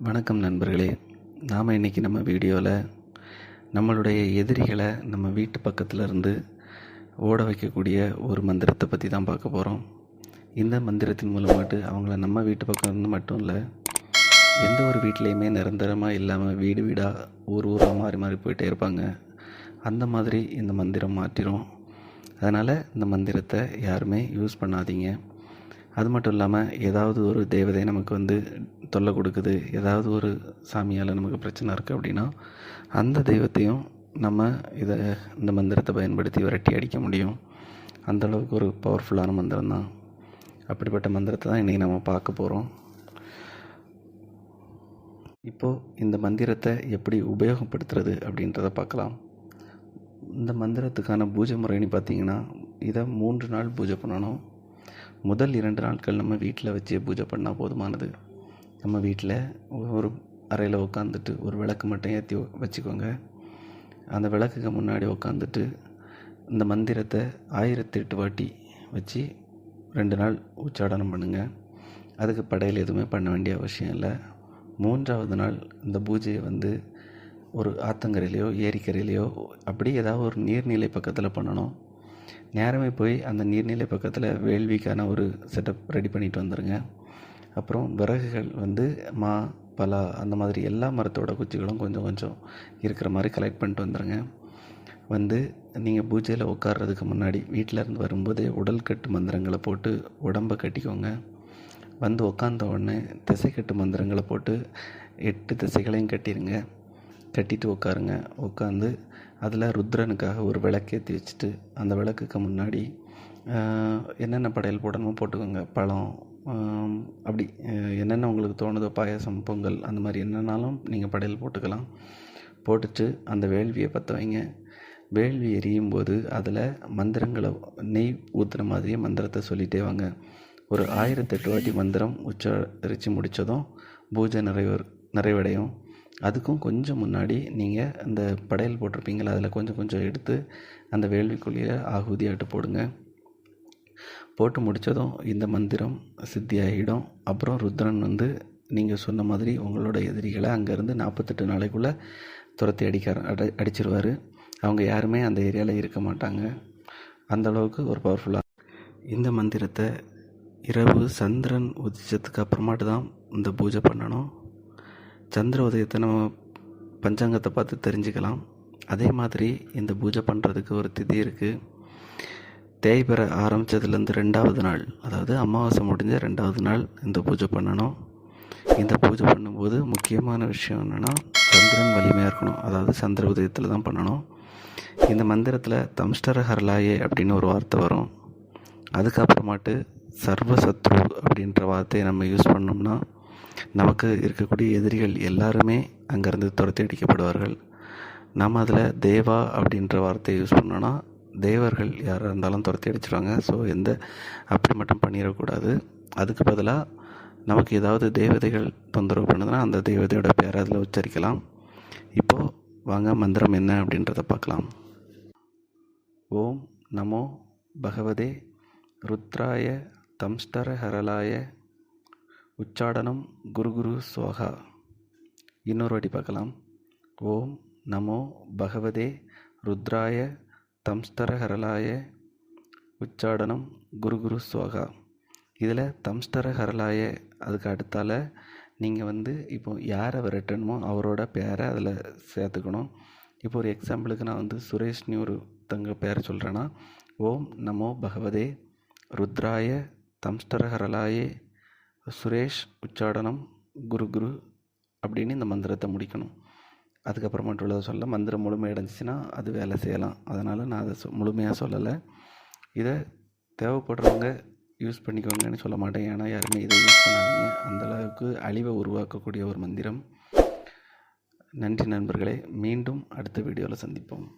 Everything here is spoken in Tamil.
வணக்கம் நண்பர்களே. நாம் இன்றைக்கி நம்ம வீடியோவில் நம்மளுடைய எதிரிகளை நம்ம வீட்டு பக்கத்தில் இருந்து ஓட வைக்கக்கூடிய ஒரு மந்திரத்தை பற்றி தான் பார்க்க போகிறோம். இந்த மந்திரத்தின் மூலமாட்டு அவங்கள நம்ம வீட்டு பக்கம் இருந்து மட்டும் இல்லை, எந்த ஒரு வீட்லேயுமே நிரந்தரமாக இல்லாமல் வீடு வீடாக ஊராக மாறி மாறி போயிட்டே இருப்பாங்க. அந்த மாதிரி இந்த மந்திரம் மாற்றிடும். அதனால் இந்த மந்திரத்தை யாருமே யூஸ் பண்ணாதீங்க. அது மட்டும் இல்லாமல் ஏதாவது ஒரு தேவதை நமக்கு தொல்லை கொடுக்குது, ஏதாவது ஒரு சாமியால் நமக்கு பிரச்சனை இருக்குது அப்படின்னா அந்த தெய்வத்தையும் நம்ம இந்த மந்திரத்தை பயன்படுத்தி விரட்டி அடிக்க முடியும். அந்தளவுக்கு ஒரு பவர்ஃபுல்லான மந்திரம் தான். அப்படிப்பட்ட மந்திரத்தை தான் இன்றைக்கி நம்ம பார்க்க போகிறோம். இப்போது இந்த மந்திரத்தை எப்படி உபயோகப்படுத்துறது அப்படின்றத பார்க்கலாம். இந்த மந்திரத்துக்கான பூஜை முறைன்னு பார்த்திங்கன்னா, இதை 3 நாள் பூஜை பண்ணணும். முதல் 2 நாட்கள் நம்ம வீட்டில் வச்சு பூஜை பண்ணால் போதுமானது. நம்ம வீட்டில் ஒரு அறையில் உட்காந்துட்டு ஒரு விளக்கு மட்டும் ஏற்றி வச்சுக்கோங்க. அந்த விளக்குக்கு முன்னாடி உட்காந்துட்டு இந்த மந்திரத்தை 1008 வாட்டி வச்சு 2 நாள் உச்சாடனம் பண்ணுங்கள். அதுக்கு படையல் எதுவுமே பண்ண வேண்டிய அவசியம் இல்லை. 3ஆவது நாள் இந்த பூஜையை ஒரு ஆத்தங்கரையிலையோ ஏரிக்கரையிலையோ அப்படி ஏதாவது ஒரு நீர்நிலை பக்கத்தில் பண்ணணும். நேரமே போய் அந்த நீர்நிலை பக்கத்தில் வேள்விக்கான ஒரு செட்டப் ரெடி பண்ணிட்டு வந்துடுங்க. அப்புறம் விறகுகள் மா, பலா அந்த மாதிரி எல்லா மரத்தோட குச்சிகளும் கொஞ்சம் கொஞ்சம் இருக்கிற மாதிரி கலெக்ட் பண்ணிட்டு வந்துடுங்க. நீங்கள் பூஜையில் உட்கார்றதுக்கு முன்னாடி வீட்டில் இருந்து வரும்போதே உடல் கட்டு மந்திரங்களை போட்டு உடம்பை கட்டிக்கோங்க. உட்காந்த உடனே திசை கட்டு மந்திரங்களை போட்டு 8 திசைகளையும் கட்டிடுங்க. கட்டிட்டு உட்காருங்க. உட்காந்து அதில் ருத்ரனுக்காக ஒரு விளக்கேற்றி வச்சுட்டு அந்த விளக்குக்கு முன்னாடி என்னென்ன படையல் போடணுமோ போட்டுக்கோங்க. பழம், அப்படி என்னென்ன உங்களுக்கு தோணுதோ, பாயாசம், பொங்கல், அந்த மாதிரி என்னென்னாலும் நீங்கள் படையல் போட்டுக்கலாம். போட்டுட்டு அந்த வேள்வியை பற்ற வைங்க. வேள்வி எரியும் போது அதில் மந்திரங்களை நெய் ஊற்றுற மாதிரியே மந்திரத்தை சொல்லிகிட்டே வாங்க. ஒரு 1008 வாட்டி மந்திரம் உச்சரித்து முடித்ததும் பூஜை நிறைவடையும். அதுக்கும் கொஞ்சம் முன்னாடி நீங்கள் அந்த படையல் போட்டிருப்பீங்களா, அதில் கொஞ்சம் கொஞ்சம் எடுத்து அந்த வேள்விக்குள்ளே ஆகுதியாட்டு போடுங்க. போட்டு முடித்ததும் இந்த மந்திரம் சித்தியாகிடும். அப்புறம் ருத்ரன் நீங்கள் சொன்ன மாதிரி உங்களோட எதிரிகளை அங்கேருந்து 48 நாளைக்குள்ளே துரத்தி அடிச்சிருவார். அவங்க யாருமே அந்த ஏரியாவில் இருக்க மாட்டாங்க. அந்தளவுக்கு ஒரு பவர்ஃபுல்லாக இந்த மந்திரத்தை இரவு சந்திரன் உதிச்சதுக்கு அப்புறமாட்டு தான் இந்த பூஜை பண்ணணும். சந்திர உதயத்தை நம்ம பஞ்சாங்கத்தை பார்த்து தெரிஞ்சுக்கலாம். அதே மாதிரி இந்த பூஜை பண்ணுறதுக்கு ஒரு திதி இருக்குது. தேய்பிறை ஆரம்பித்ததுலேருந்து 2ஆவது நாள், அதாவது அமாவாசை முடிஞ்ச 2ஆவது நாள் இந்த பூஜை பண்ணணும். இந்த பூஜை பண்ணும்போது முக்கியமான விஷயம் என்னென்னா, சந்திரன் வலிமையாக இருக்கணும். அதாவது சந்திர உதயத்தில் தான் பண்ணணும். இந்த மந்திரத்தில் தம்ஷ்டர ஹரலாயே அப்படின்னு ஒரு வார்த்தை வரும். அதுக்கப்புறமாட்டு சர்வசத்ரு அப்படின்ற வார்த்தையை நம்ம யூஸ் பண்ணோம்னா நமக்கு இருக்கக்கூடிய எதிரிகள் எல்லாருமே அங்கேருந்து துரத்தி அடிக்கப்படுவார்கள். நம்ம அதில் தேவா அப்படின்ற வார்த்தையை யூஸ் பண்ணோன்னா தேவர்கள் யாராக இருந்தாலும் துரத்தி அடிச்சிடுவாங்க. ஸோ அப்படி மட்டும் பண்ணிடக்கூடாது. அதுக்கு பதிலாக நமக்கு ஏதாவது தேவதைகள் தொந்தரவு பண்ணுதுன்னா அந்த தேவதையோட பேரை அதில் உச்சரிக்கலாம். இப்போது வாங்க மந்திரம் என்ன அப்படின்றத பார்க்கலாம். ஓம் நமோ பகவதே ருத்ராய தம்ஷ்டர ஹரலாய உச்சாடனம் குரு ஸ்வாகா. இன்னொரு வாட்டி பார்க்கலாம். ஓம் நமோ பகவதே ருத்ராய தம்ஷ்டர ஹரலாய உச்சாடனம் குரு ஸ்வாகா. இதில் தம்ஷ்டர ஹரலாய அதுக்கு அடுத்தால் நீங்கள் இப்போ யாரை விரட்டணுமோ அவரோட பேரை அதில் சேர்த்துக்கணும். இப்போ ஒரு எக்ஸாம்பிளுக்கு நான் சுரேஷ்னு ஒருத்தங்க பேரை சொல்கிறேன்னா, ஓம் நமோ பகவதே ருத்ராய தம்ஷ்டர ஹரலாயே சுரேஷ் உச்சாடனம் குரு அப்படின்னு இந்த மந்திரத்தை முடிக்கணும். அதுக்கப்புறமாட்டு உள்ளதை சொல்ல மந்திரம் முழுமையடைஞ்சிச்சின்னா அது வேலை செய்யலாம். அதனால் நான் அதை முழுமையாக சொல்லலை. இதை தேவைப்படுறவங்க யூஸ் பண்ணிக்கோங்கன்னு சொல்ல மாட்டேன். ஏன்னா யாருமே இதை யூஸ் பண்ணாதீங்க. அந்தளவுக்கு அழிவை உருவாக்கக்கூடிய ஒரு மந்திரம். நன்றி நண்பர்களே. மீண்டும் அடுத்த வீடியோவில் சந்திப்போம்.